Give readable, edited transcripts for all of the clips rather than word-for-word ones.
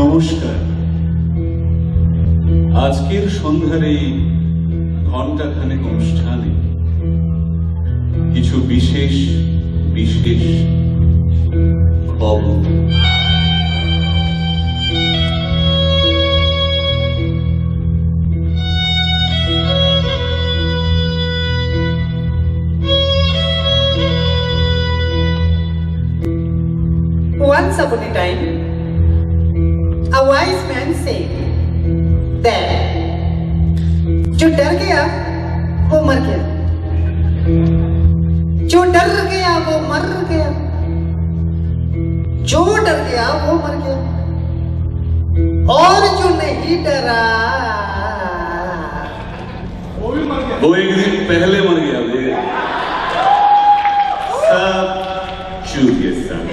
নমস্কার। আজকের সন্ধ্যার এই ঘণ্টাখানেক অনুষ্ঠানে কিছু বিশেষ বিশেষ খবর। Once upon a time, a wise man said that जो डर गया वो मर गया, जो डर गया वो मर गया, जो डर गया वो मर गया, और जो नहीं डरा वो एक दिन पहले मर गया। सब चूक गए सब।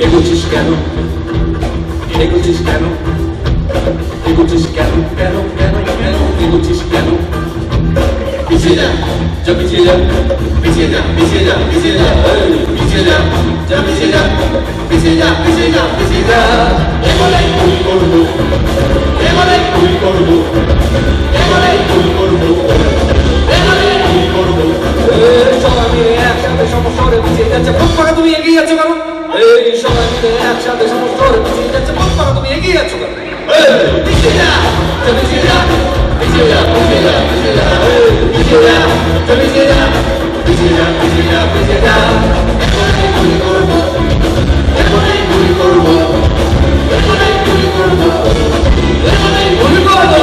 এগোচ্ছিস কেন এগোচ্ছিস কেন এগোচ্ছিস কেন কেন কেন কেন এগোচ্ছিস কেন পিছিয়ে যা যা পিছিয়ে যা পিছিয়ে যা পিছিয়ে যা পিছিয়ে যা পিছিয়ে যা যা পিছিয়ে যা পিছিয়ে যা পিছিয়ে যা পিছিয়ে যা এগোলেই ভুল করবো এগোলেই ভুল করবো এগোলেই ভুল করবো এগোলেই ভুল করবো সবাই মিলে একসাথে সমস্যারে পিছিয়ে যাচ্ছে প্রত্যেকে তুমি এগিয়ে যাচ্ছ কেন এই সবাই মিলে একসাথে সমস্যারে পিছিয়ে যাচ্ছে প্রত্যেকে তুমি এগিয়ে যাচ্ছ কেন পিছিয়ে যা পিছিয়ে যা পিছিয়ে যা পিছিয়ে যা পিছিয়ে যা পিছিয়ে যা পিছিয়ে যা পিছিয়ে যা পিছিয়ে যা পিছিয়ে যা এখনই ভুল করবো এখনই ভুল করবো এখনই ভুল করবো এখনই ভুল করবো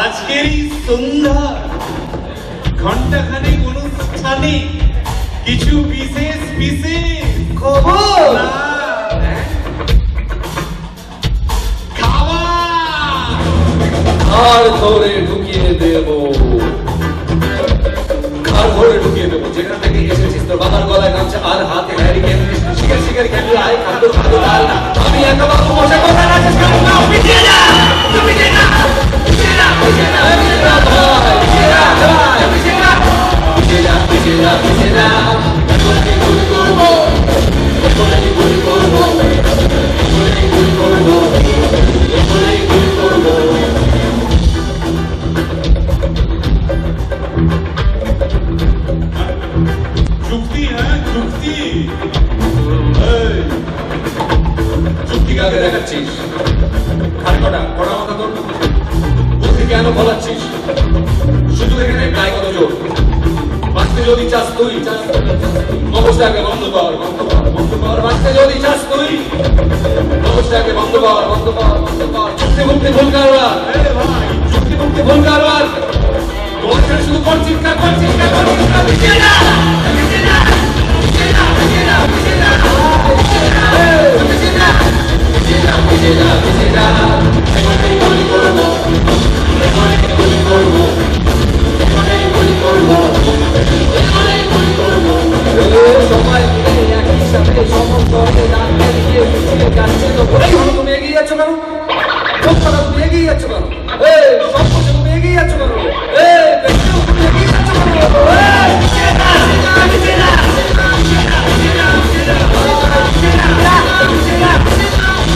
আজকের এই সন্ধ্যা ঘণ্টাখানেক অনুষ্ঠানে কিছু বিশেষ বিশেষ খবর খাবার আর ধরে ঢুকিয়ে দেবো আর ধরে ঢুকিয়ে দেবো যেখান থেকে এসেছিস তোর বাবার গলায় গামছা আর হাতে হ্যারিকেন শিকার শিকার ক্যান্ডেল আয় খাদ্য খাদ্য ডাল আমি একা বাবু মশা কথা না শেষ করবো না পিছিয়ে যা তুমি পিছিয়ে যা পিছিয়ে যা পিছিয়ে যা পিছিয়ে যা ভাই পিছিয়ে যা ভাই পিছিয়ে যা পিছিয়ে যা পিছিয়ে যা পিছিয়ে যা এখনই ভুল করবো এখনই ভুল করবো এখনই ভুল করবো এখনই ভুল করবো যুক্তি হ্যাঁ যুক্তি যুক্তি কাকে দেখাচ্ছিস আর কটা কটা কথা তোর বুদ্ধি কেন বলাচ্ছিস শুধু এখানে গায়ে কত জোর বাঁচতে যদি চাস তুই মগজটাকে বন্ধ কর বন্ধ কর বন্ধ কর বাঁচতে যদি চাস তুই মগজটাকে বন্ধ কর বন্ধ কর বন্ধ কর যুক্তি মুক্তি ভুল কারবার যুক্তি মুক্তি ভুল কারবার তোর শুধু কর চিৎকার কর চিৎকার কর চিৎকার পিছিয়ে যা পিছিয়ে যা পিছিয়ে যা পিছিয়ে যা পিছিয়ে যা পিছিয়ে যা পিছিয়ে যা পিছিয়ে যা পিছিয়ে যা এখনই ভুল করবো এখনই ভুল করবো এখনই ভুল করবো এখনই ভুল করবো সবাই মিলে একই সাথে সমস্ত ডাক্তার দিয়ে পিছিয়ে যাচ্ছে তো তুমি এগিয়ে যাচ্ছ কেন তুমি এগিয়ে যাচ্ছ কেন সব কিছু তুমি এগিয়ে যাচ্ছ কেন তুমি এগিয়ে যাচ্ছ কেন পিছিয়ে যা পিছিয়ে যা পিছিয়ে যা পিছিয়ে যা পিছিয়ে যা পিছিয়ে যা পিছিয়ে যা পিছিয়ে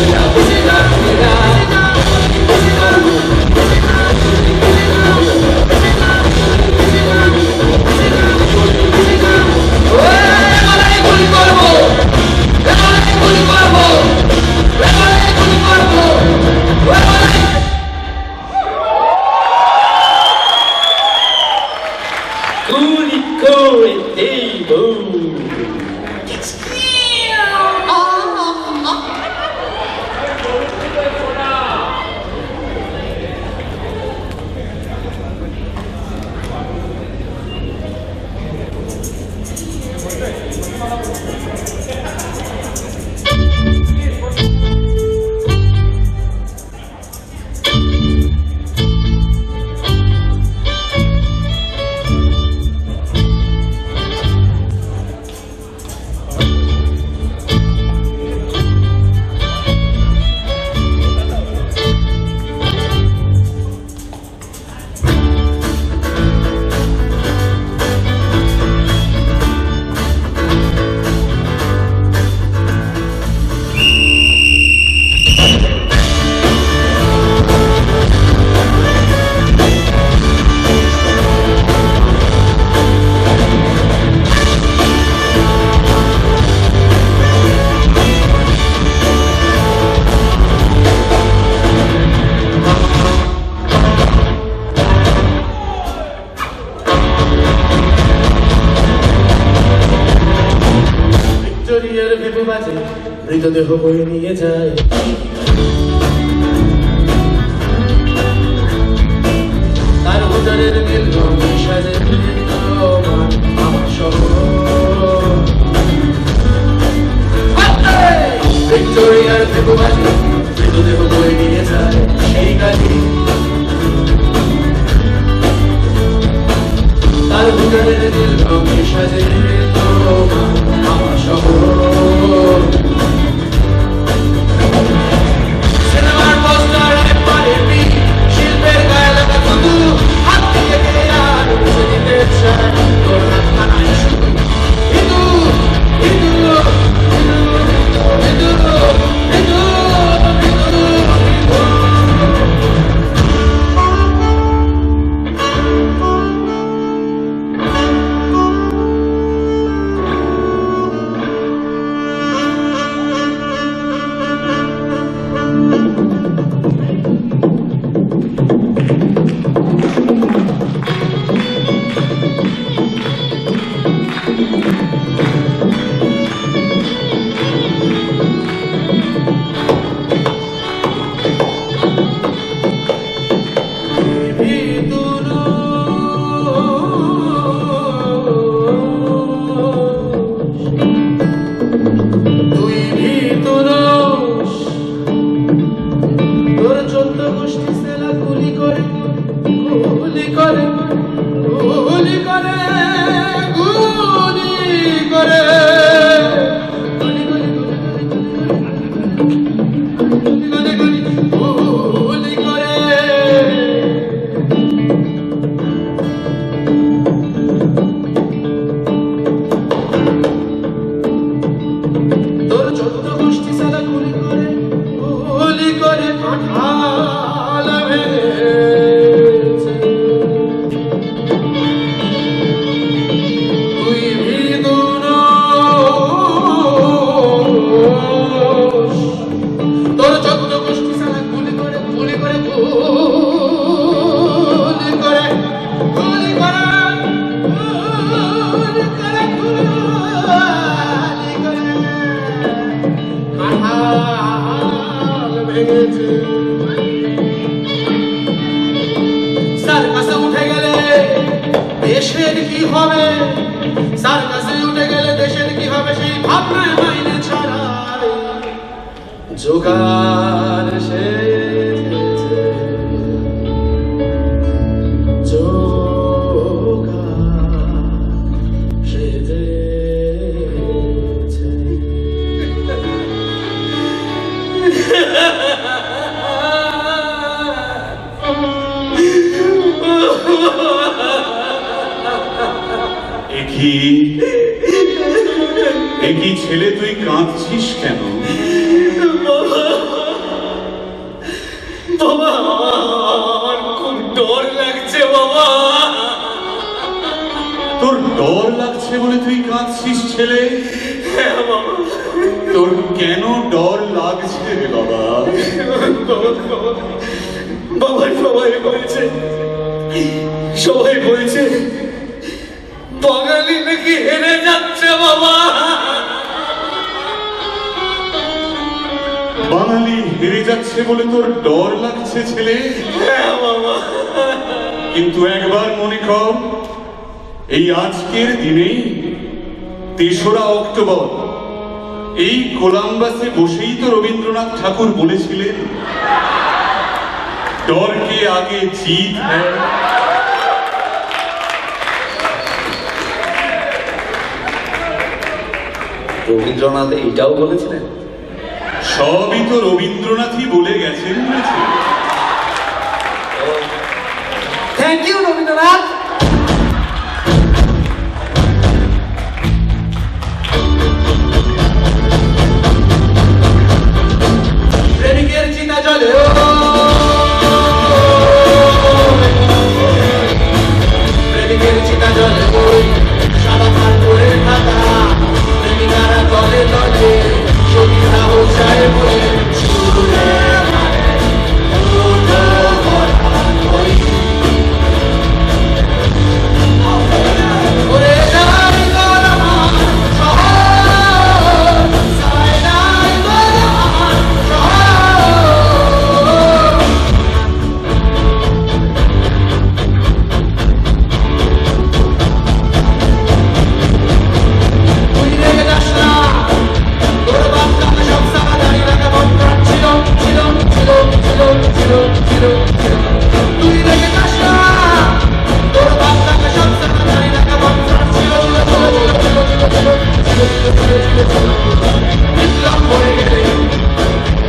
যা পিছিয়ে যা পিছিয়ে যা গুলি করে দেব। ভিক্টোরিয়ার ভেবে বাজে মৃতদেহ বয়ে নিয়ে যায়। তার উদরের নীল রং সাজে আমার শহর। ভিক্টোরিয়ার ভেবে বাজে মৃতদেহ বয়ে নিয়ে যায় সেই গাড়ি। তার উদরের নীল রং সাজে আমার শহর। সিনেমার পোস্টারে পারেনি শিল্পের গায়ে লাগা শুধু হাত দিয়ে গেলে আর বুঝে দিতে চায় তোর হাতখানায় শুধু হিন্দু হিন্দু হিন্দু হিন্দু হিন্দু হিন্দু। সার্কাসে উঠে গেলে দেশের কি হবে, সার্কাসে উঠে গেলে দেশের কি হবে সেই ভাবনায় মাইনে ছাড়ার জোগাড় সেজেছে, জোগাড় সেজেছে। একই ছেলে, তুই কাঁদছিস কেন? বাবা, আমার খুব ডর লাগছে বাবা। তোর ডর লাগছে বলে তুই কাঁদছিস ছেলে? হ্যাঁ বাবা। তোর কেন ডর লাগছে রে বাবা? বাবা সবাই বলছে বাঙালি নাকি হেরে যাচ্ছে বাবা। বাঙালি হেরে যাচ্ছে বলে তোর ডর লাগছে ছেলে? হ্যাঁ বাবা। কিন্তু একবার মনে কর, এই আজকের দিনেই ৩রা অক্টোবর এই কোলাম্বাসে বসেই তো রবীন্দ্রনাথ ঠাকুর বলেছিলেন, डर के आगे जीत है। রবীন্দ্রনাথ এটাও বলেছিলেন? সবই তো রবীন্দ্রনাথই বলে গেছেন। Thank you Rabindranath. প্রেমিকের চিতা জলে প্রেমিকের চিতা জলে ওই সাদা পার করে থাকা প্রেমিকারা দলে দলে সখীরা হোসায় বলে সুরে মারে উঠো ভরা কই ওরে যাই তোর আমার শহর সাই নাই তোর আমার শহর তুই রেগে যাস না তোর বাপ কাকা সব সারা দাঁড়িয়ে রাখা বন্ধ ছিল ছিল ছিল ছিল ছিল ছিল ছিল তুই রেগে যাস না তোর বাপ কাকা সব সারা দাঁড়িয়ে রাখা বন্ধ ছিল ছিল ছিল ছিল ছিল ছিল ছিল ছিল ছিল বিপ্লব করে গেলে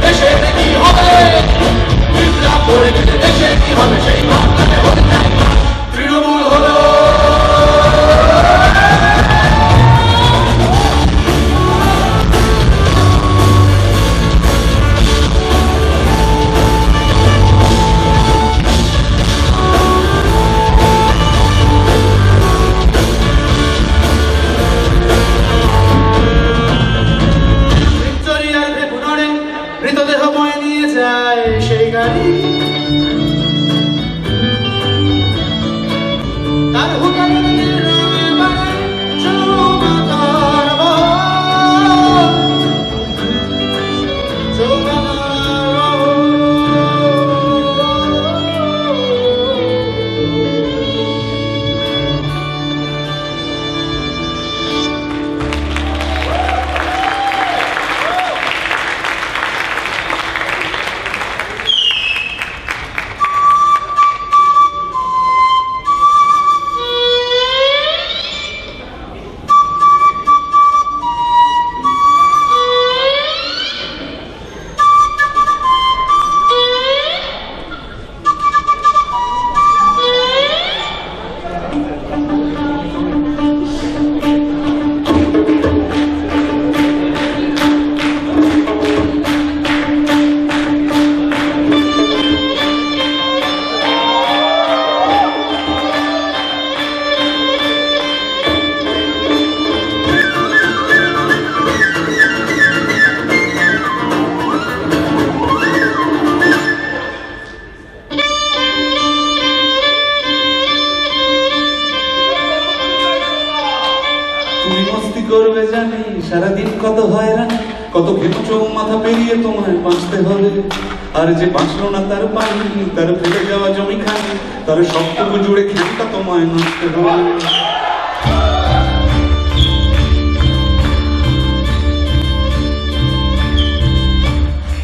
দেশে কি হবে বিপ্লব করে গেলে দেশে কি হবে সেই ভাবনাতে হতে চায় তৃণমূল হলো ভিক্টোরিয়ার ভেপুনরে মৃতদেহ বয়ে নিয়ে যায় সেই গাড়ি তার হুকারে রঙে বাড়ে চৌমাথার বহর চৌমাথার তুমি মস্তি করবে জানি সারাদিন কত হয়রানি কত ঘেমচো মাথা পেরিয়ে তোমায় বাঁচতে হবে আর যে বাঁচলো না তার পানি তার ফেলে যাওয়া জমি খানি তার সবটুকু জুড়ে খেলটা তোমায় নাচতে হবে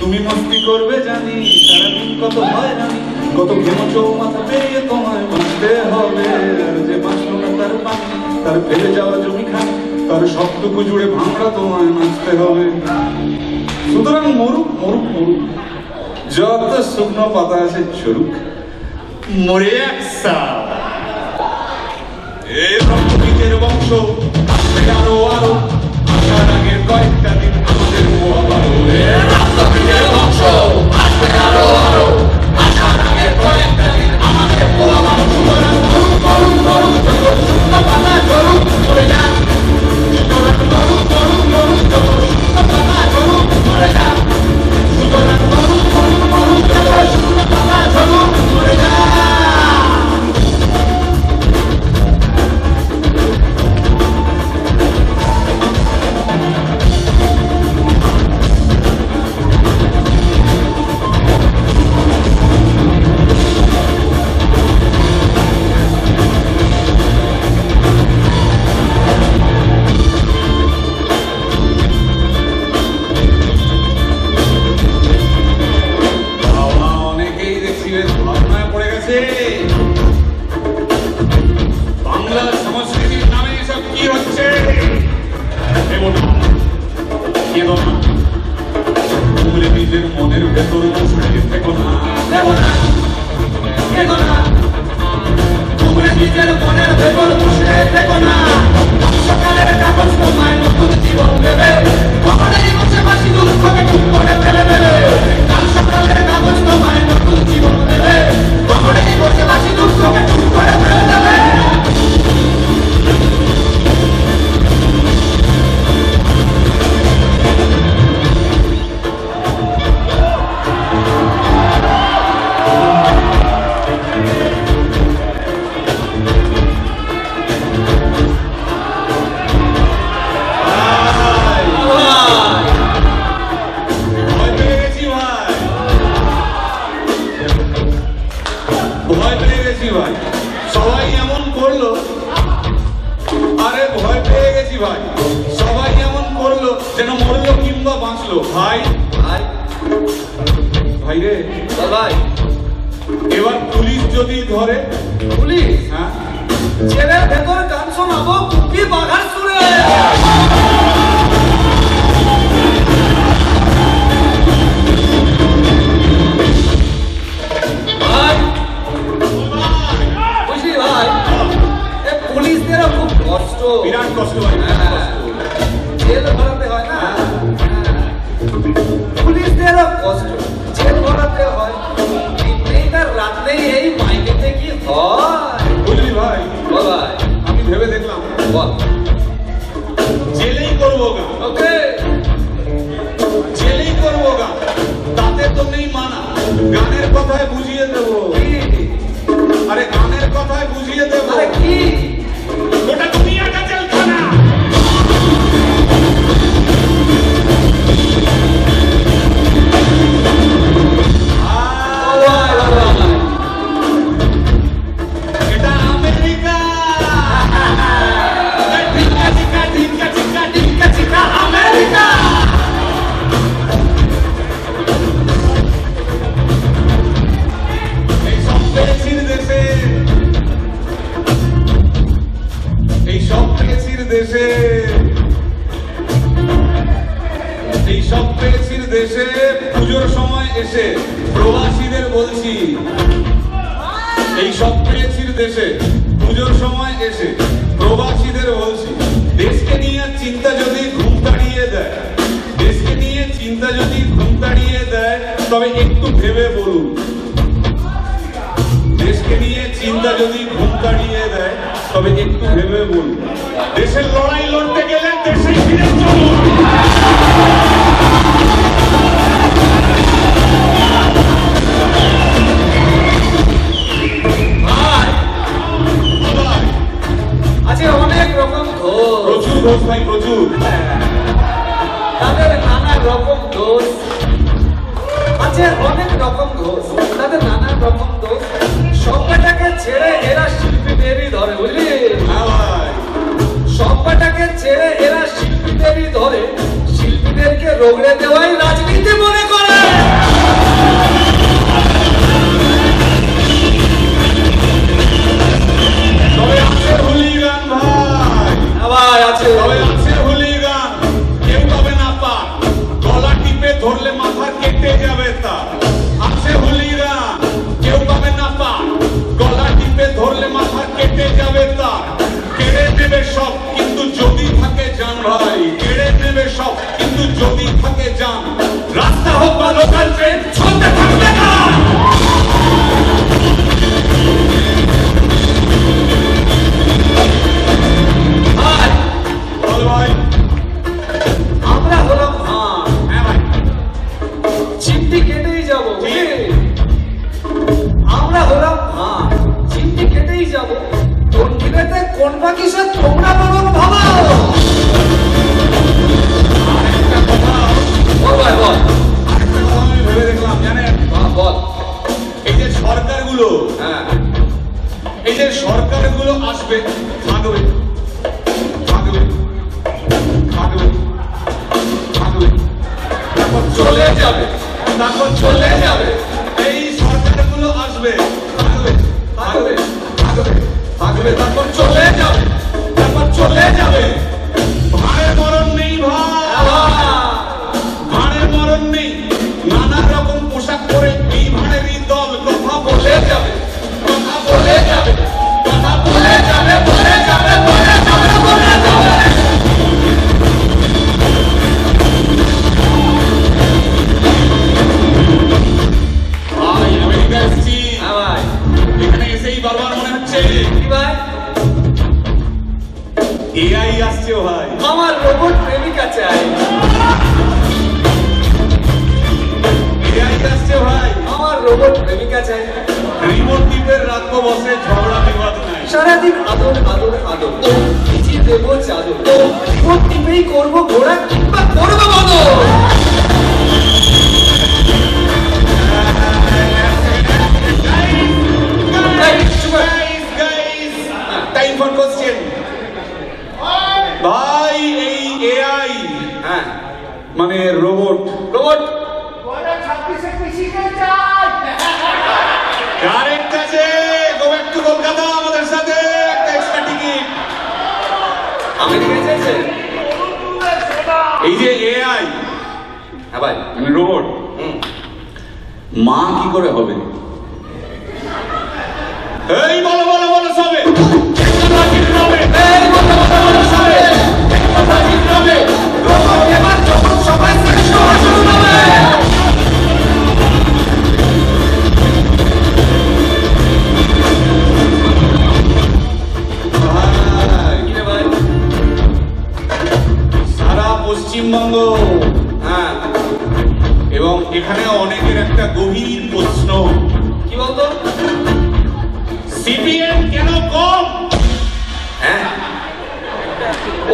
তুমি মস্তি করবে জানি সারাদিন কত হয়রানি কত ঘেমচো মাথা পেরিয়ে তোমায় বাঁচতে হবে আর যে বাঁচলো না তার পানি তার ফেলে যাওয়া জমি খানি তার সবটুকু জুড়ে ভাঙড়া তোমায় নাচতে হবে সুতরাং মরুক মরুক মরুক যত শুকনো পাতা আছে ছড়ুক মরে একসা এই রক্তবীজের বংশ আসবে আরো আরো আসার আগের কয়েকটা দিন আমাদের পোয়াবারো রক্তবীজের বংশ আসবে আরো আরো আসার আগে কয়েকটা দিন আমাদের পোয়াবার সুতরাং করুক করুক করুক যত শুকনো পাতা করুক মরে যান সুতরাং করুক করুক করুক যত শুকনো পাতা করুক মরে যান সুতরাং করুক করুক করুক যত শুকনো পাতা করুক মরে যান ভাই সবাই এমন করলো যেন মরলো কিংবা বাঁচলো ভাই ভাই ভাই রে বল ভাই এবার পুলিশ যদি ধরে পুলিশ হ্যাঁ জেলের ভেতর গান শোনাবো কুপি বাঘার সুরে ভাই বুঝলি ভাই এ পুলিশদেরও খুব কষ্ট বিরাট কষ্ট ভাই বিরাট হ্যাঁ। কষ্ট। জেল ভরাতে হয় না পুলিশদেরও কষ্ট জেল ভরাতে হয় দিনেই না রাত্রেই এই মাইনেতে কি হয় বুঝলি ভাই বল ভাই আমি ভেবে দেখলাম বল জেলেই করবো গান ওকে জেলেই করবো গান তাতে তো নেই মানা গানের কথায় বুঝিয়ে দেবো আরে গানের কথায় বুঝিয়ে দেবো আরে কি গোটা দুনিয়াটা জেলখানা এটা আমেরিকা ঢিকা ঢিকা ঢিকা ঢিকা ঢিকা ঢিকা আমেরিকা এই সব পেয়েছির দেশে এই সব পেয়েছির দেশে এই সব পেয়েছির দেশে পুজোর সময় এসে প্রবাসীদের বলছি এই সব পেয়েছির দেশে পুজোর সময় এসে প্রবাসীদের বলছি দেশকে নিয়ে চিন্তা যদি ঘুম তাড়িয়ে দেয় দেশকে নিয়ে চিন্তা যদি ঘুম তাড়িয়ে দেয় তবে একটু ভেবে বলুন দেশকে নিয়ে চিন্তা যদি ঘুম তাড়িয়ে দেয় তবে একটু ভেবে বলুন দেশের লড়াই লড়তে গেলে দেশে ফিরে চলুন ভাই আছে অনেক রকম দোষ প্রচুর দোষ ভাই প্রচুর তাদের নানা রকম দোষ আছে অনেক রকম দোষ তাদের নানা রকম দোষ সবটাকে ছেড়ে এরা শিল্পীদেরই ধরে বুঝলি হ্যাঁ ভাই সবটাকে ছেড়ে এরা শিল্পীদেরই ধরে শিল্পীদেরকে রগড়ে দেওয়াই রাজনীতি মনে করে তবে আছে হুলিগান ভাই আবার আছে তবে আছে হুলিগান কেউ তবে না পা গলা টিপে ধরলে মাথা কেটে যাবে তা আছে হুলিগান কেউ তবে না পা গলা টিপে ধরলে মাথা কেটে যাবে তা কেড়ে নেবে সব কিন্তু যদি থাকে জান ভাই কেড়ে নেবে সব কিন্তু যদি থাকে জান রাস্তা হোক বা লোকাল ট্রেন চলতে থাকবে না ভাই বল ভাই আমরা হলাম হ্যাঁ হ্যাঁ ভাই চিমটি কেটেই যাবো ঠিক। আমরা হলাম হ্যাঁ চিমটি কেটেই যাবো টনকিনেতে কোন পাখি সে তোমরা বরং ভাবো আরেকটা কথা বল ভাই বল আরেকটা কথা আমি ভেবে দেখলাম জানেন বল এই যে সরকারগুলো হ্যাঁ এই যে সরকারগুলো আসবে থাকবে থাকবে থাকবে থাকবে তারপর চলে যাবে তারপর চলে যাবে এই সরকারগুলো আসবে থাকবে থাকবে থাকবে থাকবে তারপর চলে যাবে তারপর চলে যাবে ভাড়ে মরণ নেই ভাই ভাড়ে মরণ নেই নানা রকম পোশাক পরে এই ভাড়েরই দল কথা বলে যাবে কথা বলে যাবে কথা বলে যাবে বলে যাবে বলে যাবে বলে যাবে ভাই আমেরিকা এসেছি হ্যাঁ ভাই এখানে এসেই বারবার মনে হচ্ছে কি ভাই এআই আসছে ও ভাই আমার রোবট প্রেমিকা চাই এআই আসছে ভাই আমার রোবট প্রেমিকা চাই রিমোট টিপের রাখবো বসে ঝগড়া বিবাদ নাই সারাদিন আদর আদর আদর কিছু দেবো চাদর রিমোট টিপেই করবো ঘোড়া কিংবা করবো বদল Time for question. ভাই মানে রোবট। রোবট। কারেক্ট আছে, গো ব্যাক টু কলকাতা আমাদের সাথে একটা এক্সট্রা টিকিট। আমেরিকায় যাইছে? এই যে এআই হ্যাঁ ভাই। মানে রোবট। মা কি করে হবে? এই বলো বলো বলো সবে সারা পশ্চিমবঙ্গ হ্যাঁ, এবং এখানে অনেকের একটা গভীর প্রশ্ন, কি বলতো? সিপিএম কেন কম? হ্যাঁ,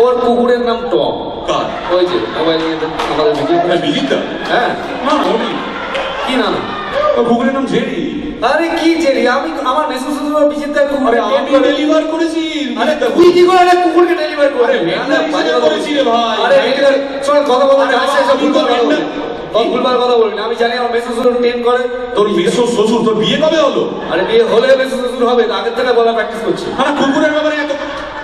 ওর কুকুরের নাম টম। কার? ওই যে মোবাইল নিয়ে আমাদের ভিডিও। বিজিতা? হ্যাঁ, না না ওরই। কি নাম? ও কুকুরের নাম জেরি। আরে কি জেরি? আমি আমার মেসেজ শুধু বিজিতার কুকুর। আরে আমি ডেলিভার করেছি। আরে বিজিতা তুই কি করে একটা কুকুরকে ডেলিভার করে? আরে ভেন্ডার করেছি রে ভাই। আরে ভেন্ডার শোন কথা বলতে আরে আসছে সব আমি তো ভুলভাল কথা ভেন্ডার। বলি। তোর ভুলভাল কথা বলি না। আমি জানি আমার মেসেজ শুধু টেন করে। তোর মেসো শ্বশুর, তোর বিয়ে কবে হলো? আরে বিয়ে হলে মেসেজ শুরু হবে, আগের থেকে বলা প্র্যাকটিস করছি। আরে কুকুরের ব্যাপারে এত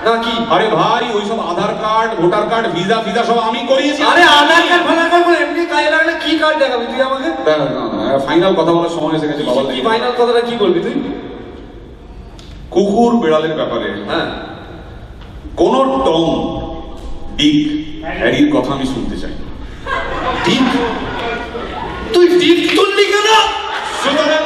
না কি? আরে ভাই ওইসব Aadhaar card, voter card, visa ফিসা সব আমি করিয়েছি। আরে আধার কার্ড ফাধার কার্ড করে এমনি কাজে লাগলে কি কার্ড দেখাবি তুই আমাকে? ফাইনাল কথা বলার সময় এসে গেছে বাবা। কি ফাইনাল কথাটা কি বলবি তুই? কুকুর বিড়ালের ব্যাপারে হ্যাঁ, কোন টম, ডিক, হ্যারির কথা আমি শুনতে চাই। ডিক? তুই ডিপ তুললি কেন? সুতরাং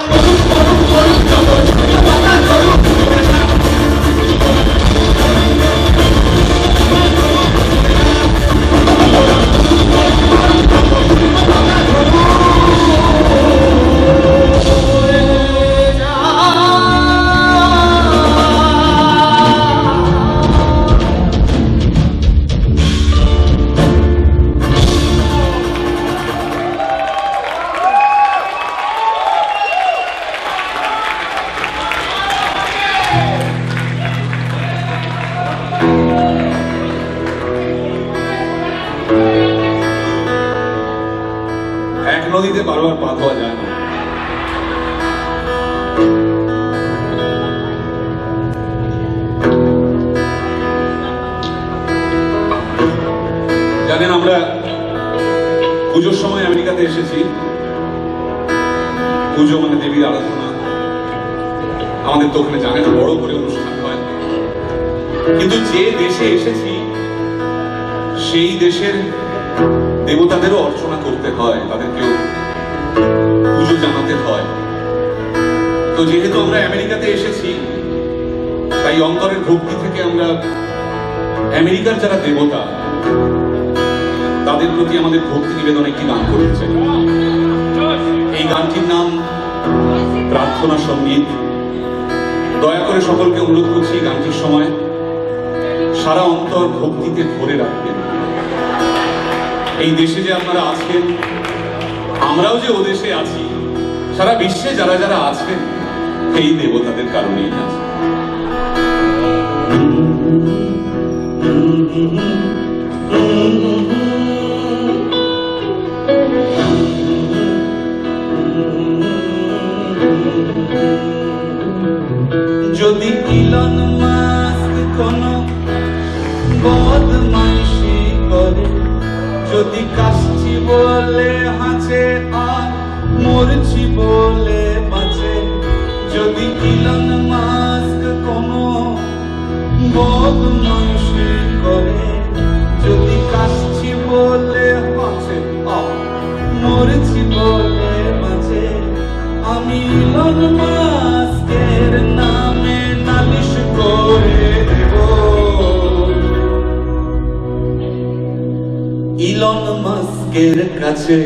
এক নদীতে বারবার পা ধোয়া যায় না। জানেন আমরা পুজোর সময় আমেরিকাতে এসেছি। পুজো মানে দেবীর আরাধনা, আমাদের তো ওখানে জানেন বড় করে অনুষ্ঠান হয়। কিন্তু যে দেশে এসেছি সেই দেশের দেবতাদেরও অর্চনা করতে হয়, তাদেরকেও পুজো জানাতে হয়। তো যেহেতু আমরা আমেরিকাতে এসেছি, তাই অন্তরের ভক্তি থেকে আমরা আমেরিকার যারা দেবতা তাদের প্রতি আমাদের ভক্তি নিবেদন একটি গান করতে চাই। এই গানটির নাম প্রার্থনা সঙ্গীত। দয়া করে সকলকে অনুরোধ করছি গানটির সময় সারা অন্তর ভক্তিতে ভরে রাখবেন। এই দেশে যে আপনারা আছেন, আমরাও যে ও দেশে আছি, সারা বিশ্বে যারা যারা আছেন এই দেবতাদের কারণেই আছে। যদি ইলন মাস্ক কোনো বদমাইশি করে, যদি কাশছি বলে হাঁচে আর মরছি বলে বাঁচে, যদি ইলন মাস্ক কোনো বদমাইশি করে, যদি কাশছি বলে হাঁচে আর মরছি বলে বাঁচে, আমি ইলন মাস্কের নামে নালিশ করে দেব। ইলন মাস্কের কাছে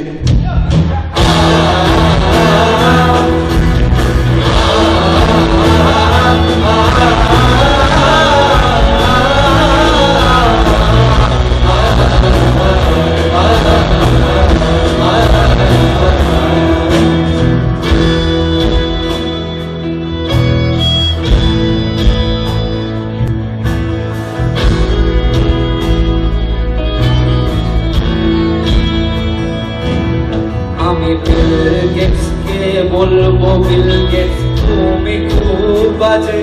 বলবো বিল গেটস তুমি খুব বাজে,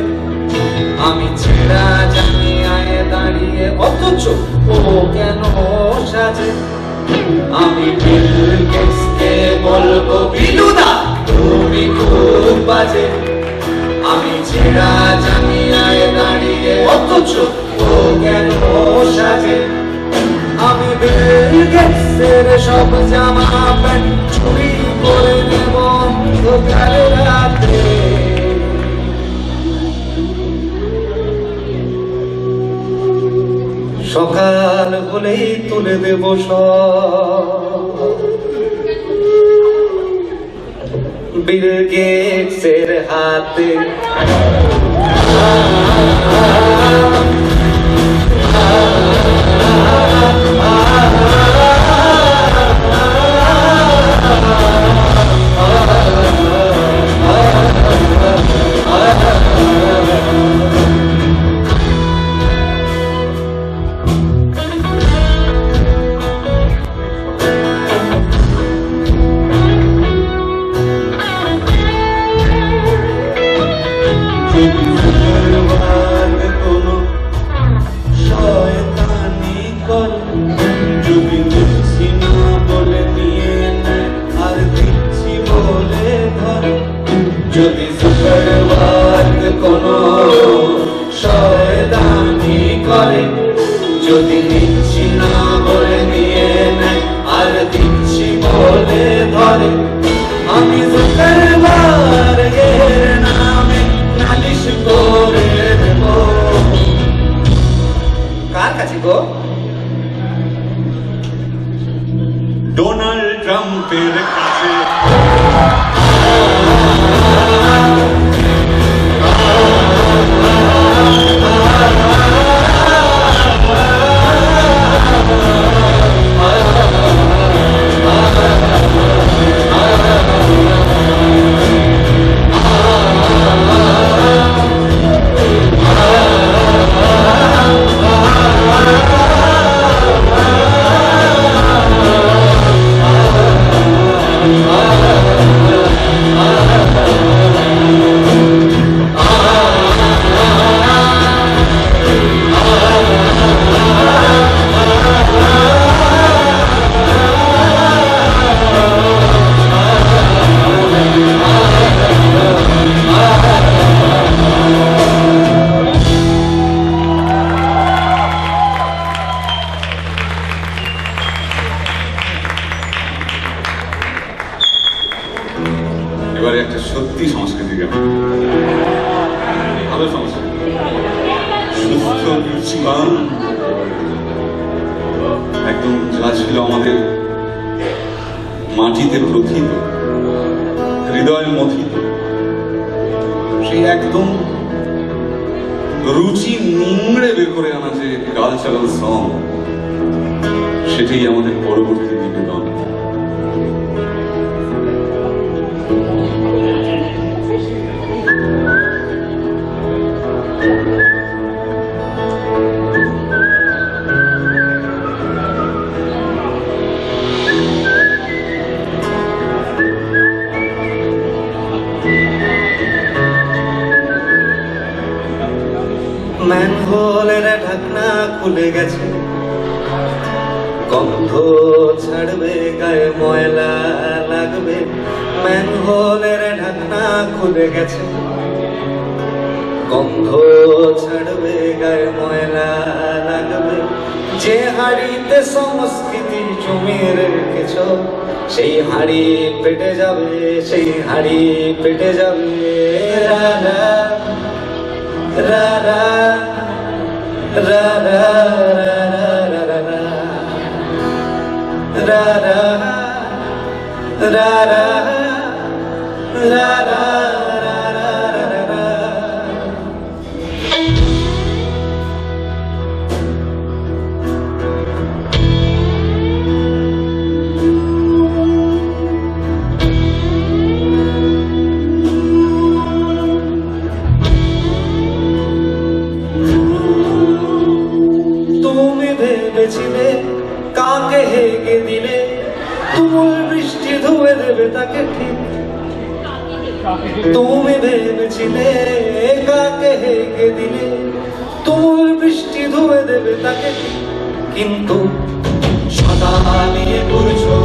আমি ছেঁড়া জানিয়ায় দাঁড়িয়ে অথচ ও কেন সাজে। আমি বিল গেটসকে বলবো বিলুদা তুমি খুব বাজে, আমি ছেঁড়া জানিয়ায় দাঁড়িয়ে অথচ ও কেন সাজে। আমি বিল গেটসের সব জামা প্যান্ট চুরি করে নেব অন্ধকার রাতে। সকাল হলেই তুলে দেব সব বিল গেটসের হাতে। কোনো শয়তানি কর, যদি দিচ্ছি না বলে নিয়ে নেয় আর দিচ্ছি বলে ধর। যদি সুপারওয়ার্ক কোনো শয়তানি করে, যদি নিচ্ছি না বলে নিয়ে নেয় আর দিচ্ছি বলে ধরে, আমি সুপারওয়ার্কের নামে নালিশ করে দেব। কার কাছে গো? ডোনাল্ড ট্রাম্পের কাছে। এবারে একটা সত্যি সংস্কৃতি গান, ভালো সংস্কৃতি, সুস্থ রুচিমান, একদম যা ছিল আমাদের মাটিতে প্রথিত, হৃদয় মথিত, সেই একদম রুচি নিংড়ে বের করে আনা যে কালচারাল সং, সেটাই আমাদের পরবর্তী নিবেদন। ম্যানহোলের ঢাকনা খুলে গেছে, গন্ধ ছাড়বে গায়ে ময়লা লাগবে। ম্যানহোলের ঢাকনা খুলে গেছে, গন্ধ ছাড়বে গায়ে ময়লা লাগবে। যে হাড়িতে সংস্কৃতি জমিয়ে রেখেছ, সেই হাড়ি পেটে যাবে, সেই হাড়ি পেটে যাবে। রাধা রাধা রাধা রাধা রাধা রাধা। ভেবেছিলে কাকে হেগে দিলে তুমুল বৃষ্টি ধুয়ে দেবে তাকে ঠিক, তুমি ভেবেছিলে কাকে হেগে দিলে তুমুল বৃষ্টি ধুয়ে দেবে তাকে, কিন্তু ছাতা নিয়ে ঘুরছো,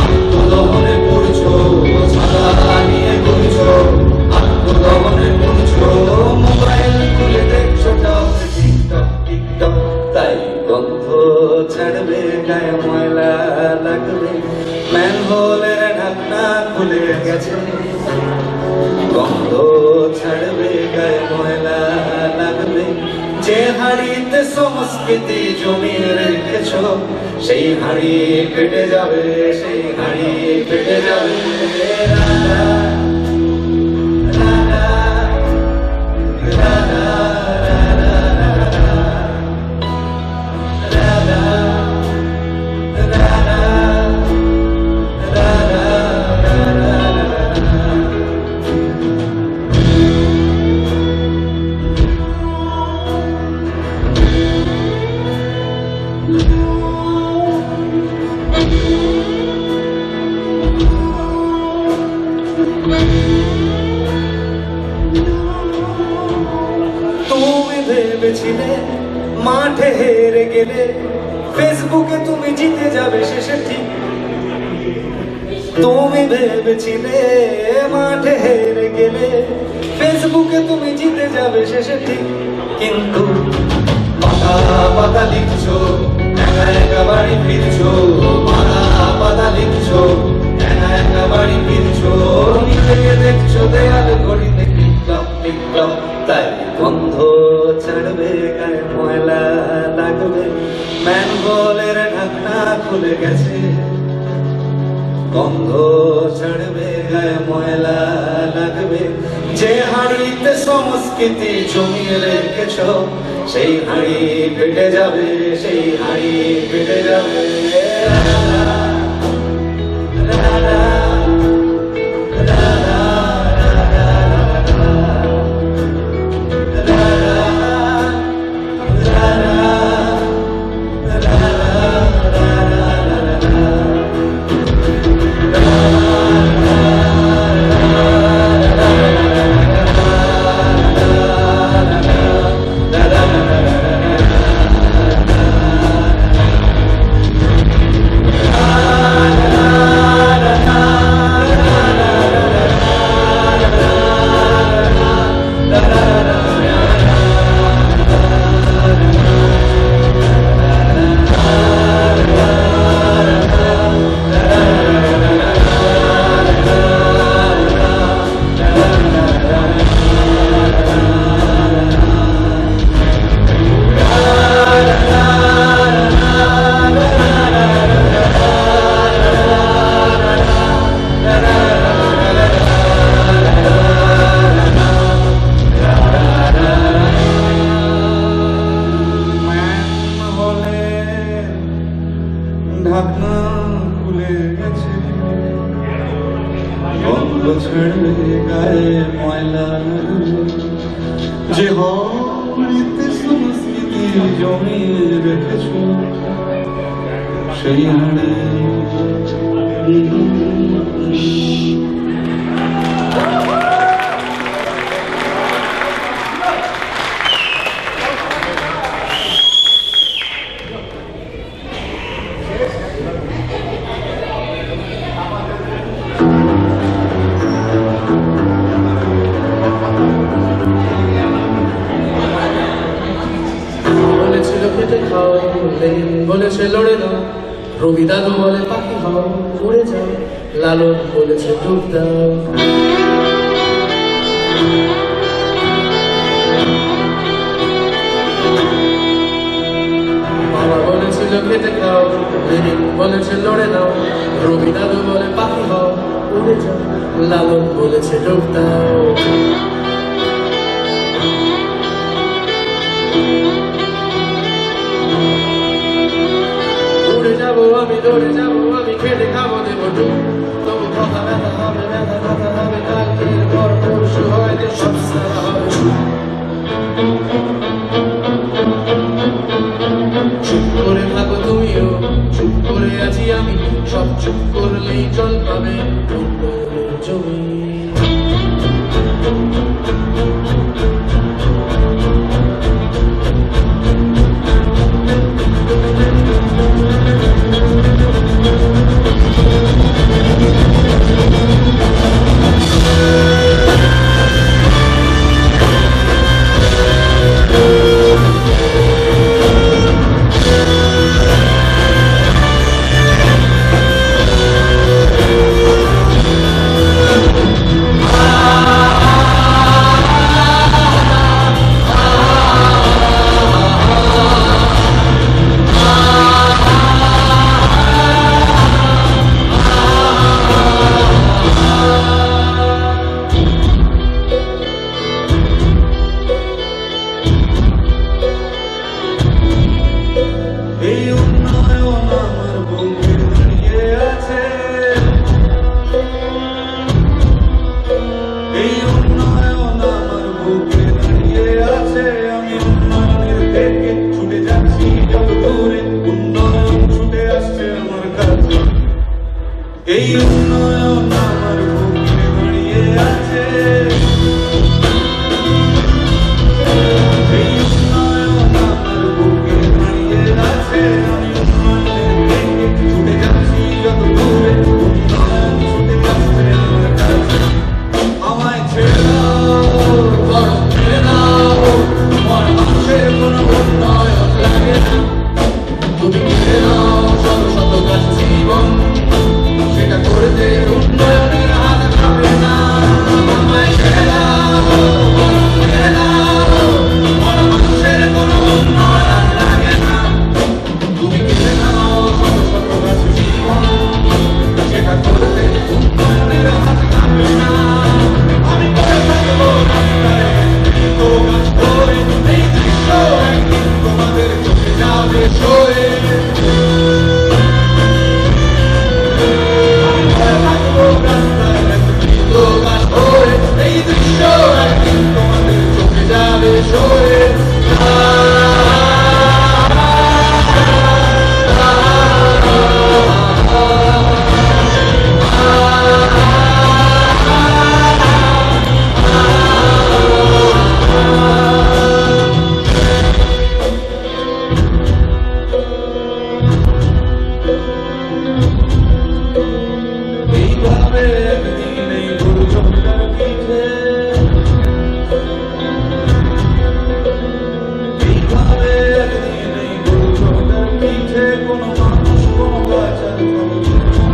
আত্মদহনে পড়ছো, ছাতা নিয়ে ঘুরছো, আত্মদহনে পড়ছো, মোবাইল খুলে দেখছো টপ টিকটক টিকটক। তাই গন্ধ ছাড়বে গায়ে ময়লা লাগবে, ম্যানহোলের ঢাকনা খুলে গেছে। গন্ধ ছাড়বে গায়ে ময়লা লাগবে, যে হাড়িতে সংস্কৃতি জমিয়ে রেখেছ সেই হাড়ি কেটে যাবে, সেই হাড়ি কেটে যাবে। রাধা, রাধা, রাধা, রাধা, রাধা, রাধা, তুমি ভেবেছিলে মাঠে হেরে গেলে ফেসবুকে তুমি জিতে যাবে শেষে ঠিক। তুমি ভেবেছিলে মাঠে হেরে গেলে ফেসবুকে তুমি জিতে যাবে শেষে ঠিক, কিন্তু পাতা পাতা লিখছো, একা একা বাড়ি ফিরছো, পাতা পাতা লিখছো, একা একা বাড়ি ফিরছো, নিজেকে দেখছো দেয়াল ঘড়িতে টিকটক টিকটক। তাই গন্ধ ছাড়বে গায়ে ময়লা লাগবে, ম্যানহোলের ঢাকনা খুলে গেছে। গন্ধ ছাড়বে গায়ে ময়লা লাগবে, যে হাড়িতে সংস্কৃতি জমিয়ে রেখেছ সেই হাড়ি পেটে যাবে, সেই হাড়ি পেটে যাবে। রাধা, রাধা, রাধা, ঢাকনা খুলে গেছে। গন্ধ ছাড়বে গায়ে ময়লা লাগবে, যে হাড়িতে সংস্কৃতি জমিয়ে রেখেছ সেই হাড়ি। বলেছিল খেতে খাও, লেনিন বলেছে লড়ে দাও, রবি দাদু বলে পাখি হও উড়ে যাও, লালন বলেছে ডুব দাও। বাবা বলেছিল খেতে খাও, লেনিন বলেছে লড়ে দাও, রবি দাদু বলে পাখি হও উড়ে যাও, লালন বলেছে ডুব দাও। উড়ে যাবো আমি, দৌড়ে যাবো আমি, খেটে খাবো দেবো ডুব, তবু কথা ব্যথা হবে, ব্যথা কথা হবে, কালকের পর পরশু হয়তো সব সারা হবে। চুপ করে থাকো তুমিও, চুপ করে আছি আমি, সব চুপ করলেই জল পাবে উন্নয়নের জমি। এই উন্নয়ন আমার বুকে দাঁড়িয়ে আছে, এই উন্নয়ন আমার বুকে দাঁড়িয়ে আছে। আমি উন্নয়নের দিকে ছুটে যাচ্ছি যত দূরে, উন্নয়ন ছুটে যাচ্ছে আমার কাছে। আমায় ছেড়ে দাও, বড় ছেড়ে দাও, তোমার মানুষের কোনো উন্নয়ন লাগে না। তুমি ছেড়ে দাও শত শত গাছ জীবন, সেটা করতে উন্নয়নের হাত খাবে না। আমায় ছেড়ে দাও, ছেড়ে দাও, তোমার মানুষের কোনো উন্নয়ন লাগে না। তুমি ছেড়ে দাও শত শত গাছ জীবন, সেটা করতে উন্নয়নের হাত খাবে না। আমি পড়ে থাকবো রাস্তায়, তো গাছ ধরে, এই দৃশ্য একদিন তোমাদের চোখে যাবে সয়ে। আমি পড়ে থাকবো রাস্তায়, তো গাছ ধরে, এই দৃশ্য একদিন তোমাদের চোখে যাবে সয়ে। এইভাবে একদিন এই দুর্যোগটার পিঠে, এইভাবে একদিন এই দুর্যোগটার পিঠে কোনো মানুষ কোনো গাছ আর থাকবে না।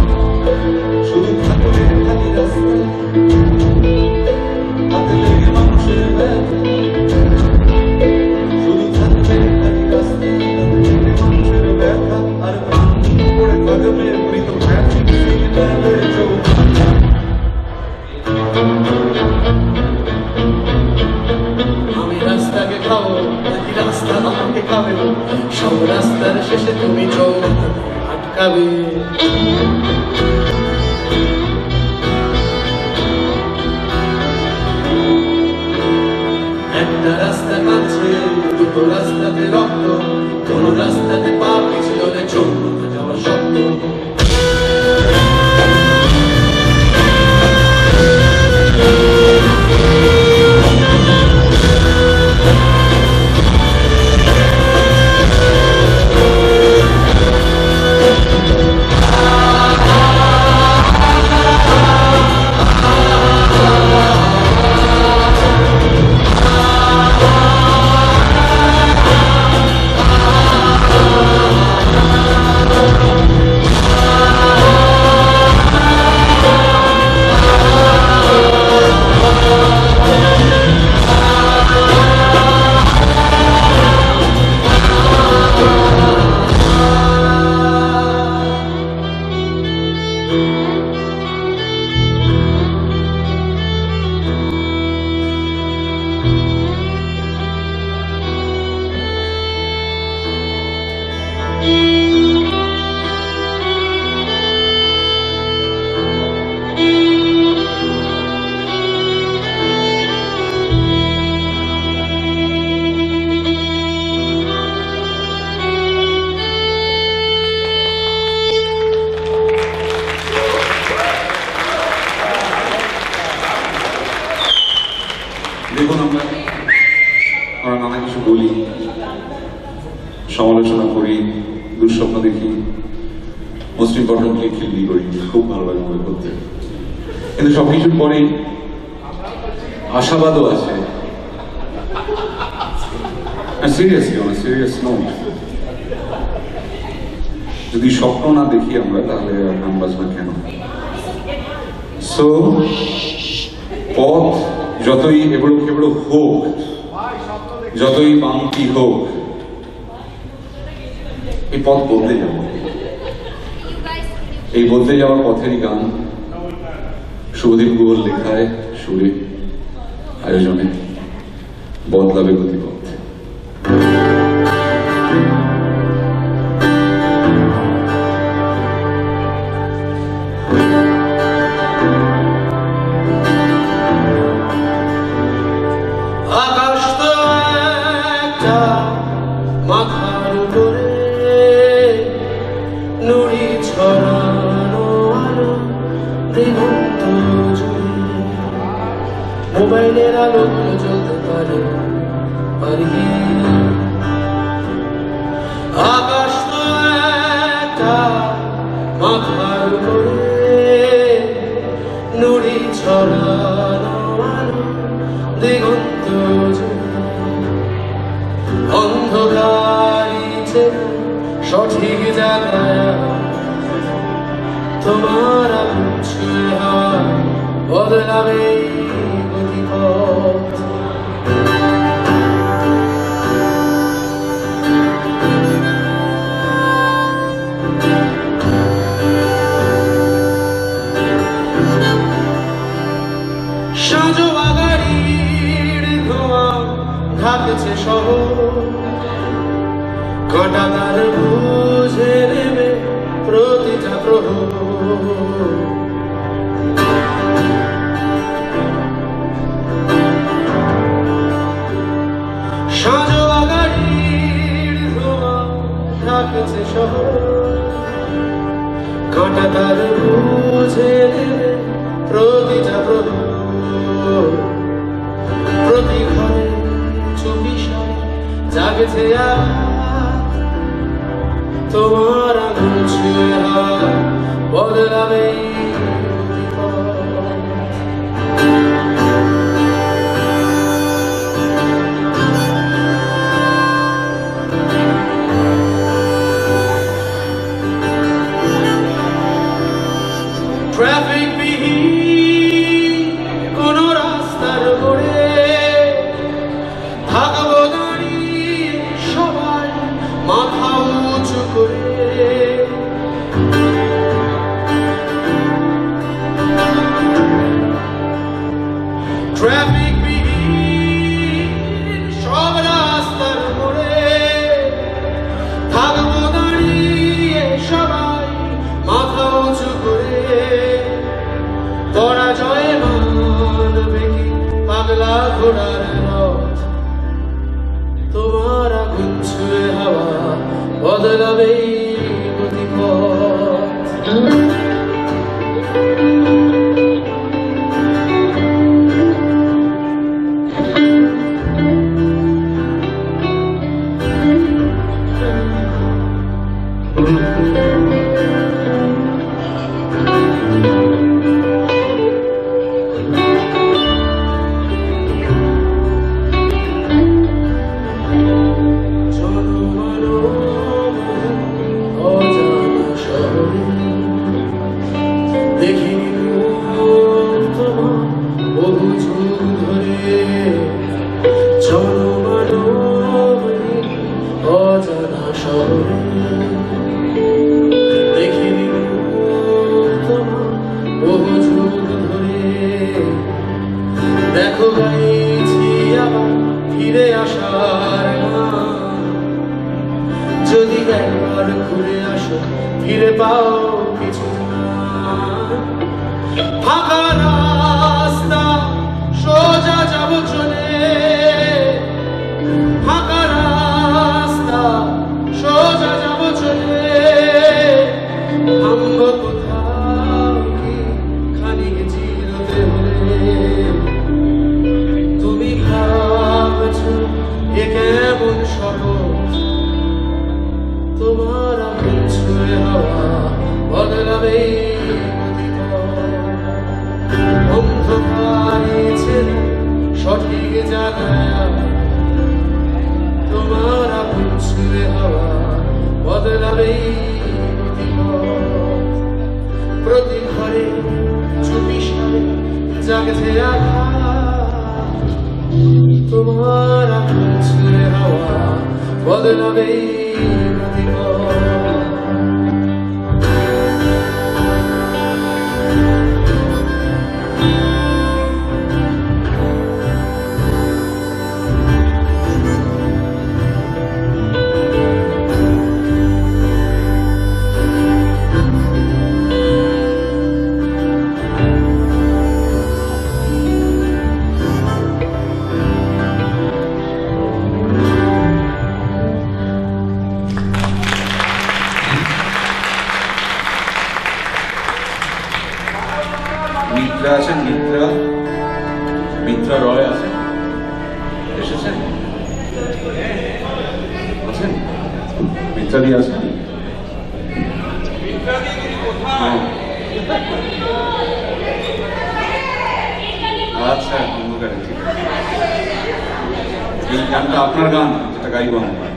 শুধু থাকবে খালি রাস্তা, হাতে লেগে মানুষের ব্যথা। শুধু থাকবে খালি রাস্তা, হাতে লেগে মানুষের ব্যথা। আর প্রাণ নিয়ে পড়ে থাকবে মৃত ভ্যাটিক সিগন্যালের চৌকাঠা। আমি রাস্তাকে খাবো নাকি রাস্তা আমাকে খাবে, সব রাস্তার শেষে তুমি চৌকাঠা আটকাবে। একটা রাস্তা কাঁদছে, দুটো রাস্তাতে রক্ত, কোনো রাস্তাতে পা পিছলে চৌকাঠা যাওয়ার শব্দ। দেখুন, আমরা নানা কিছু বলি, সমালোচনা করি, দুঃস্বপ্ন দেখি, মোস্ট ইম্পর্টেন্টলি ফিল্মি করি, খুব ভালো লাগে বই করতে। কিন্তু সবকিছুর পরেই আশাবাদও আছে। সিরিয়াসলি, অন সিরিয়াস নোট, যদি স্বপ্ন না দেখি আমরা, তাহলে নাম বাজবে কেন? সো পথ যতই এবড়ো খেবড়ো হোক, যতই বামটি হোক, এই পথ বদলে যাবে। এই বদলে যাওয়ার পথেরই গান শুভদীপ গুহর লেখায়, সুরে, আয়োজনে বদলাবে গতিপথ। আকাশ তো একটা মাথার উপরে নুড়ি ছড়ানো আলো। আলোগুলো জ্বলতে পারে পারি। আকাশ তো একটা মাথার উপরে, নুড়ি ছড়ানো আলো দিগন্ত জুড়ে। অন্ধকারই চেনা সঠিক জায়গায়, তোমার আগুন ছুঁয়ে হাওয়া বদলাবে গতিপথ। সাঁজোয়া গাড়ির ধোঁয়া ঢাকছে শহর, কাঁটা তার বুঝে নেবে প্রতিটা প্রহর। সাঁজোয়া গাড়ির ধোঁয়া ঢাকছে শহর, কাঁটা তার বুঝে নেবে প্রতিটা প্রহর। প্রতি ঘরে চুপি সারে জাগছে আজ, তোমার আগুন ছুঁয়ে হাওয়া বদলাবে ট্রাফিক বিহীন কোন রাস্তার মোড়ে থাকবো দাঁড়িয়ে সবাই মাথা উঁচু করে। ট্রাফিক বিহীন সব রাস্তার মোড়ে থাকবো দাঁড়িয়ে সবাই মাথা উঁচু করে। পরাজয় মানবে কি পাগলা ঘোড়ার রথ, তোমার আগুন ছুঁয়ে হাওয়া বদলাবে গতিপথ। দেখো গাইছি আবার ফিরে আসার গান, যদি একবার ঘুরে আসো ফিরে পাও কিছু না। ফাঁকা রাস্তা সোজা যাবো চলে, ফাঁকা রাস্তা সোজা যাবো চলে। থামবো কোথাও কি খানিক জিরোতে হলে, তুমি ভাবছো এ কেমন শপথ, তোমার আগুন ছুঁয়ে হাওয়া বদলাবে অন্ধকারে ছেড়ে সঠিক জায়গায়, তোমার আগুন ছুঁয়ে হাওয়া বদলাবে প্রতি ঘরে চুপি সারে জাগছে আঘাত, তোমার আগুন ছুঁয়ে হাওয়া বদলাবে মিত্রা আছেন, মিত্রা রয় আছেন। আছেন? আছেন? মিত্রাদি আছেন? হ্যাঁ। আচ্ছা, অন্ধকারে, ঠিক আছে। এই গানটা আপনার গান, যেটা গাইব আমরা।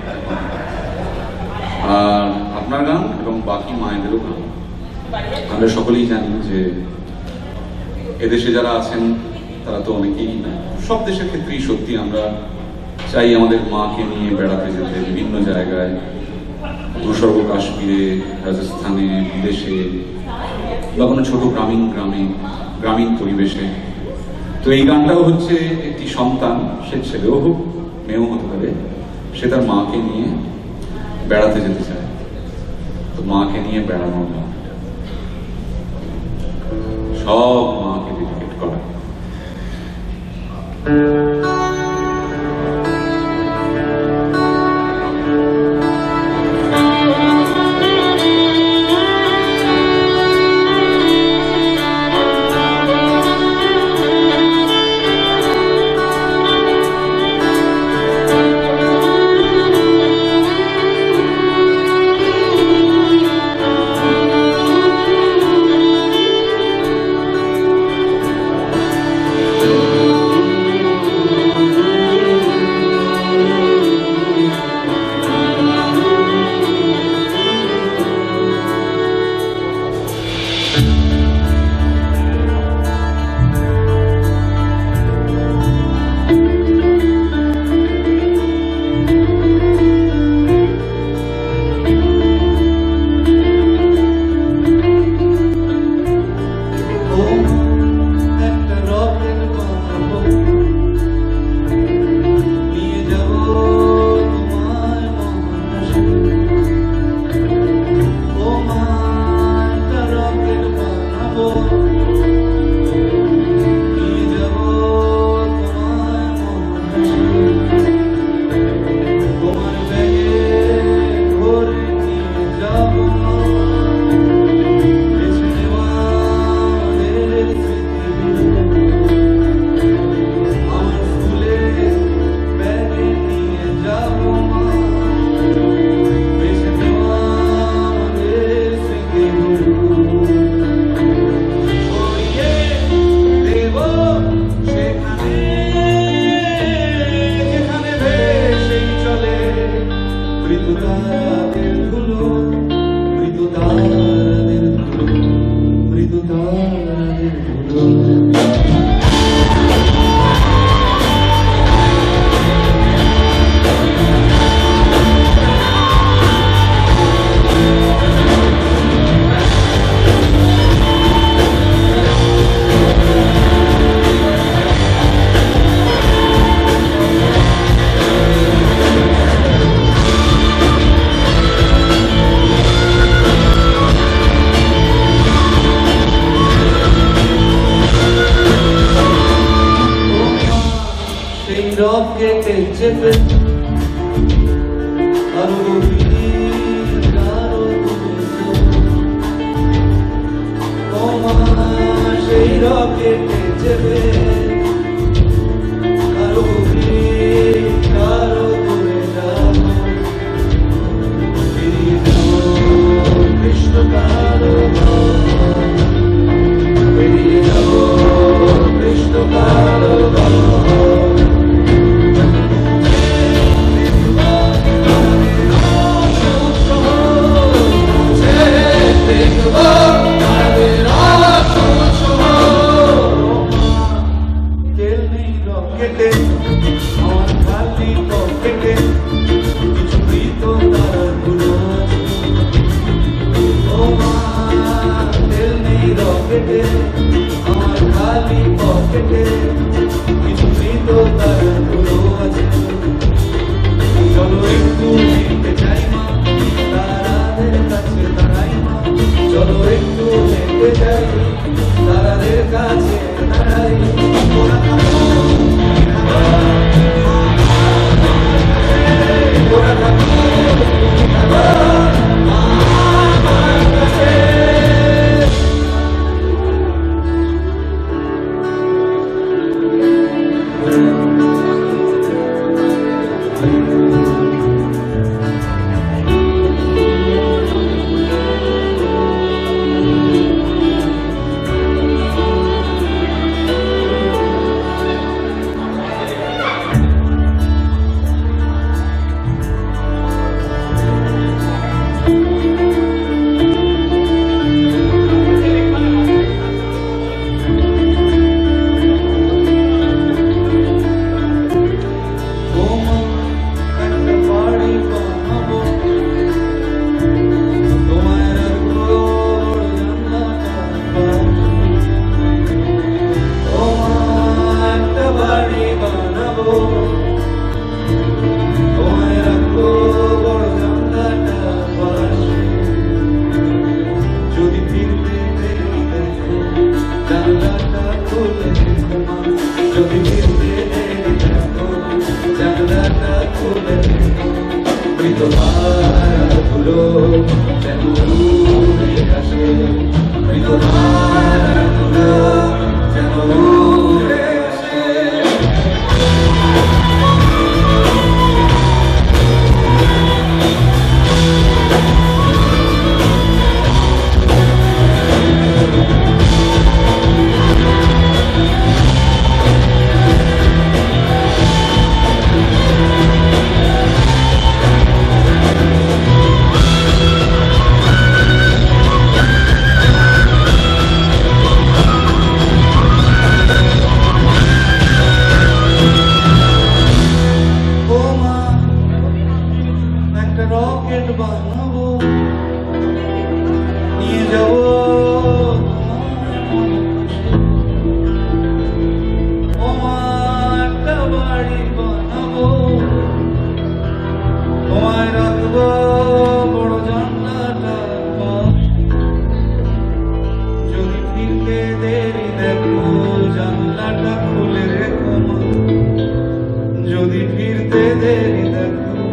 আর আপনার গান এবং বাকি মায়েদেরও গান। আমরা সকলেই জানি যে এদেশে যারা আছেন তারা তো অনেকেই, সব দেশের ক্ষেত্রেই সত্যি আমরা চাই আমাদের মাকে নিয়ে বেড়াতে যেতে বিভিন্ন জায়গায়, ধূসর কাশ্মীরে, রাজস্থানে, বিদেশে বা কোনো ছোট গ্রামীণ পরিবেশে। তো এই গানটাও হচ্ছে একটি সন্তান, সে ছেলেও হোক মেয়েও হতে পারে, সে তার মাকে নিয়ে বেড়াতে যেতে চায়। তো মাকে নিয়ে বেড়ানোর গান, সব মাকে ডেডিকেট করা। রকেটে চেপে আরো গভীর আরো সেই রকেটে চেপে আরো গভীর আরো দূরে যাব কৃষ্ণ কালো বেরিয়ে যাব কৃষ্ণ কালো মৃতহারাগুলো যেন উড়ে আসে, মৃতহারাগুলো যেন উড়ে আসে। ও মা, একটা রকেট বানাবো, নিয়ে যাবো ও মা, একটা বাড়ি বানাবো, তোমায় রাখবো বড় জানলাটার পাশে। যদি ফিরতে দেরি দেখো জানলাটা খুলে রেখো মা, যদি ফিরতে দেরি দেখো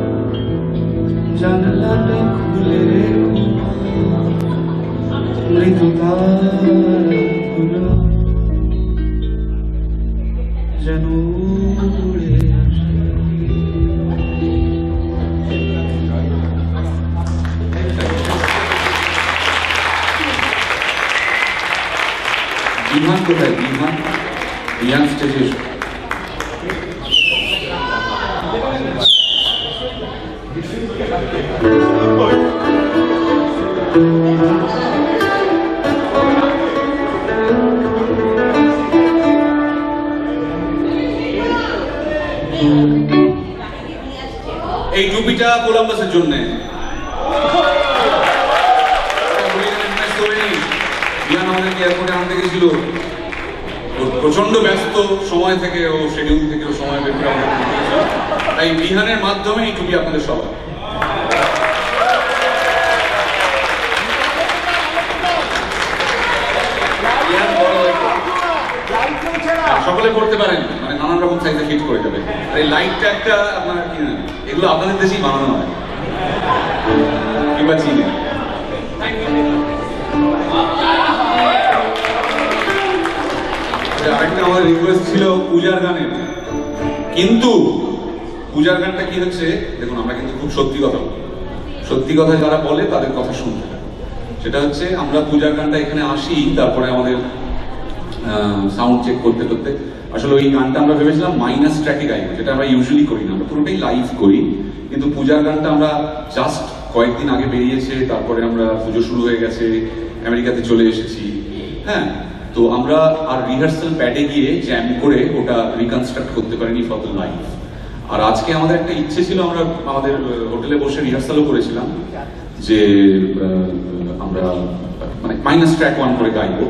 জানলাটা খুলে রেখো মা। মৃত তারাগুলো যেন উড়ে আসে। বিমান কোথায়? বিমান বিমান স্টেজে এসো। এই টুপিটা কোলাম্বাসের জন্য বিহান আমাদেরকে এয়ারপোর্টে আনতে গেছিল, প্রচন্ড ব্যস্ত সময় থেকে ও শিডিউল থেকে ও সময় বের করে আমাদের আনতে গেছিল। তাই বিহানের মাধ্যমে এই টুপি আপনাদের সবার। সকলে করতে পারেন, মানে নানান রকম সাইজে ফিট করে যাবে। আর এই লাইটটা একটা আপনার কি না, এগুলো আপনাদের দেশেই বানানো হয় কিংবা চীনে। আরেকটা আমাদের রিকোয়েস্ট ছিল পূজার গানের, কিন্তু পূজার গানটা কি হচ্ছে দেখুন, আমরা কিন্তু খুব সত্যি কথা বলি, সত্যি কথা যারা বলে তাদের কথা শুনতে হয়। সেটা হচ্ছে আমরা পূজার গানটা এখানে আসি, তারপরে আমাদের সাউন্ড চেক করতে করতে আসলে ওই গানটা আমরা ভেবেছিলাম মাইনাস ট্র্যাকে গাইবো, যেটা আমরা ইউজুয়ালি করি না, আমরা পুরোটাই লাইভ করি। কিন্তু পূজার গানটা আমরা জাস্ট কয়েকদিন আগে বেরিয়েছে, তারপরে আমরা পুজো শুরু হয়ে গেছে, আমেরিকাতে চলে এসেছি, হ্যাঁ। তো আমরা আর রিহার্সাল প্যাডে গিয়ে জ্যাম করে ওটা রিকনস্ট্রাক্ট করতে পারিনি ফর দ্য লাইভ। আর আজকে আমাদের একটা ইচ্ছে ছিল, আমরা আমাদের হোটেলে বসে রিহার্সালও করেছিলাম যে আমরা মানে মাইনাস ট্র্যাক ওয়ান করে গাইবো,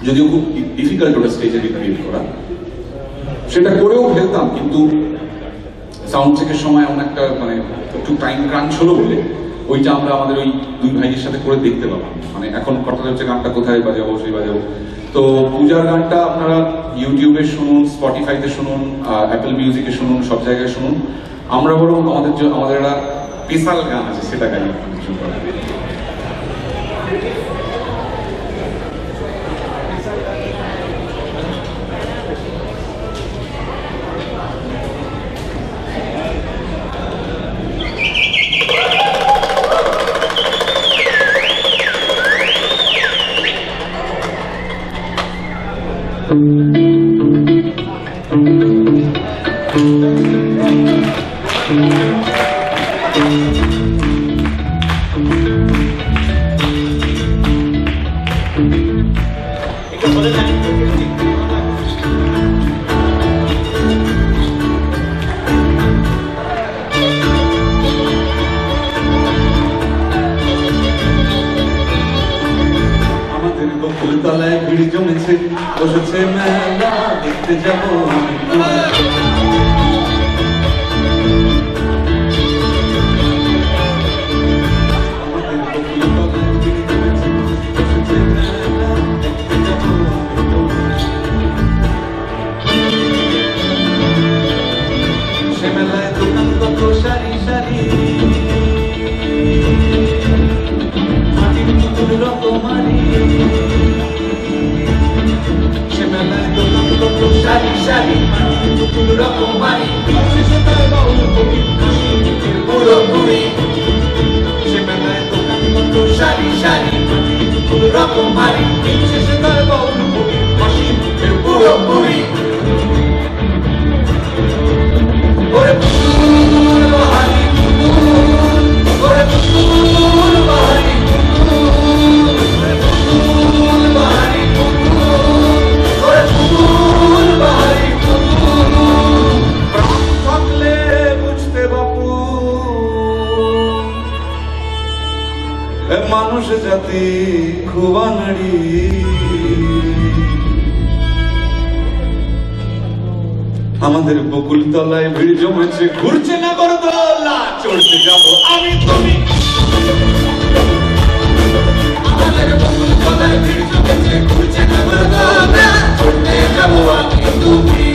যদিও খুব ডিফিকাল্ট ওটা স্টেজে রিক্রিয়েট করা, সেটা করেও ফেলতাম। কিন্তু সাউন্ড চেকের সময় এমন একটা মানে একটু টাইম ক্রাঞ্চ হলো বলে ওইটা আমরা আমাদের ওই দুই ভাইয়ের সাথে করে দেখতে পাবো। মানে এখন কথা হচ্ছে গানটা কোথায় বাজাবো, সেই বাজাবো। তো পূজার গানটা আপনারা ইউটিউবে শুনুন, স্পটিফাইতে শুনুন, অ্যাপল মিউজিকে শুনুন, সব জায়গায় শুনুন। আমরা বরং আমাদের একটা স্পেশাল গান আছে, সেটা গাই আপনাদের জন্য। আমাদের বকুলতলায় ভিড় জমেছে, বসেছে মেলা, দেখতে যাবো আমি তোমায়। আমাদের বকুলতলায় ভিড় জমেছে, বসেছে মেলা, দেখতে যাবো আমি তোমায়। সে মেলায় দোকান কত সারি সারি, সারি সারি রকমারি দিন শেষে তার বাউল কবি হাসি মুখের পুরোপুরি ওরে পুতুল বাহারি পুতুল ওরে পুতুল বাহারি পুতুল ওরে পুতুল বাহারি পুতুল ওরে পুতুল বাহারি পুতুল প্রাণ থাকলে বুঝতে বাপু এ মানুষ জাতি খুব আনাড়ি আমাদের বকুল তলায় ভিড় জমেছে ঘুরছে না গরদোলা চড়তে যাবো আমি তুমি আমাদের বকুল তলায় ভিড় জমেছে ঘুরছে না গরদোলা চড়তে যাবো আমি তুমি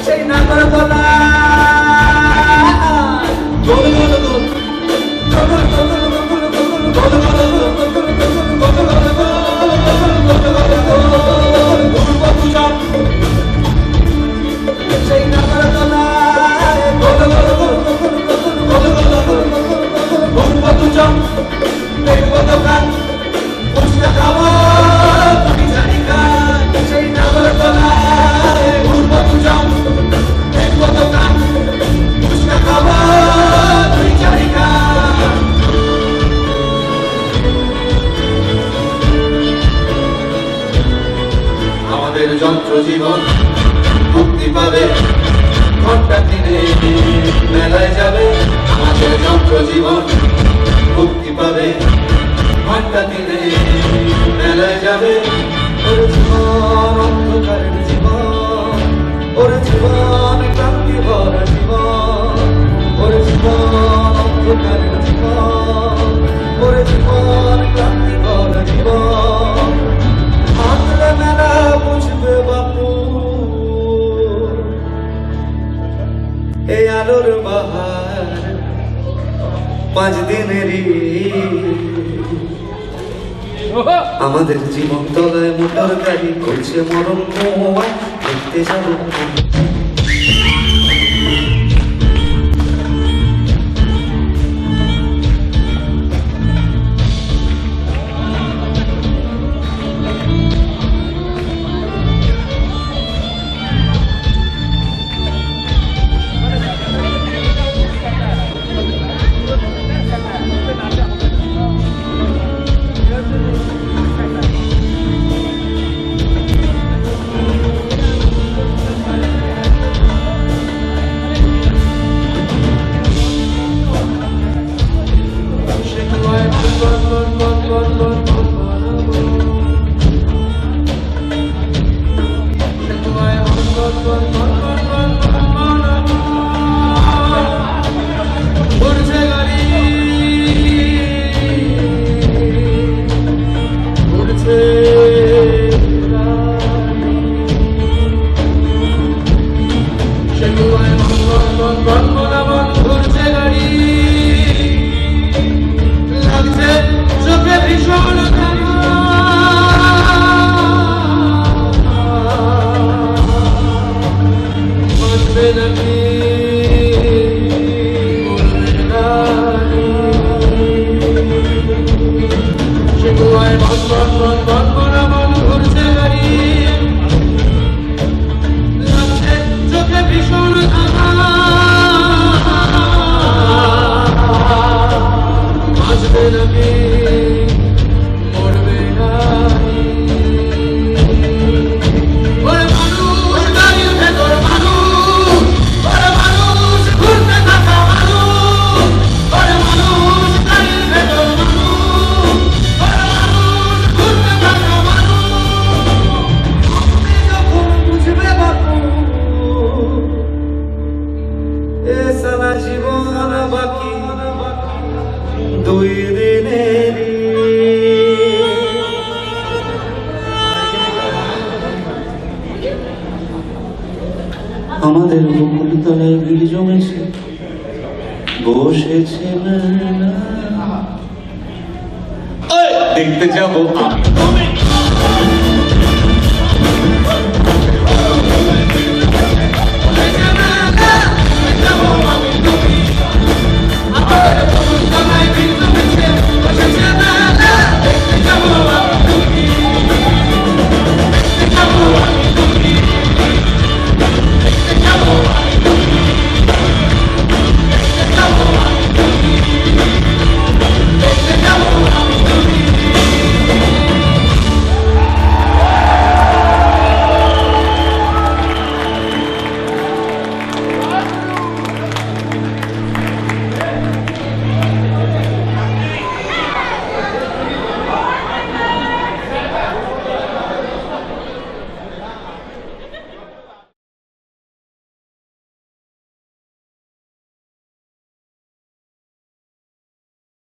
সেই নাগরদোলা গোল গোল গোল সেই নাগরদোলা গোল গোল গোল দেখবো দোকান ফুচকা খাবো তুমি জানি কান সেই নাগরদোলা ঘুরবো দুজন দেখবো দোকান ফুচকা খাবো তুমি জানি কান আমাদের যন্ত্র জীবন মুক্তি পাবে ঘন্টা দিনে মেলায় যাবে আমাদের যন্ত্র জীবন মুক্তি পাবে ঘন্টা দিনে মেলায় যাবে ওরে জীবন অন্ধকারের জীবন ওরে জীবন ক্লান্তি ভরা জীবন ওরে জীবন অন্ধকারের জীবন ওরে জীবন ক্লান্তি ভরা জীবন হাতলে মেলা বুঝবে বাপু এই আলোর বাহার 5 দিনেরই আমাদের জীবন তলায় মোটর গাড়ি করছে মরণ মোয়ায় দেখতে যাবো চোখে ভীষণ আমাদের বকুল তলায় ভিড় জমেছে, বসেছে মেলা। দেখতে যাবো আমি।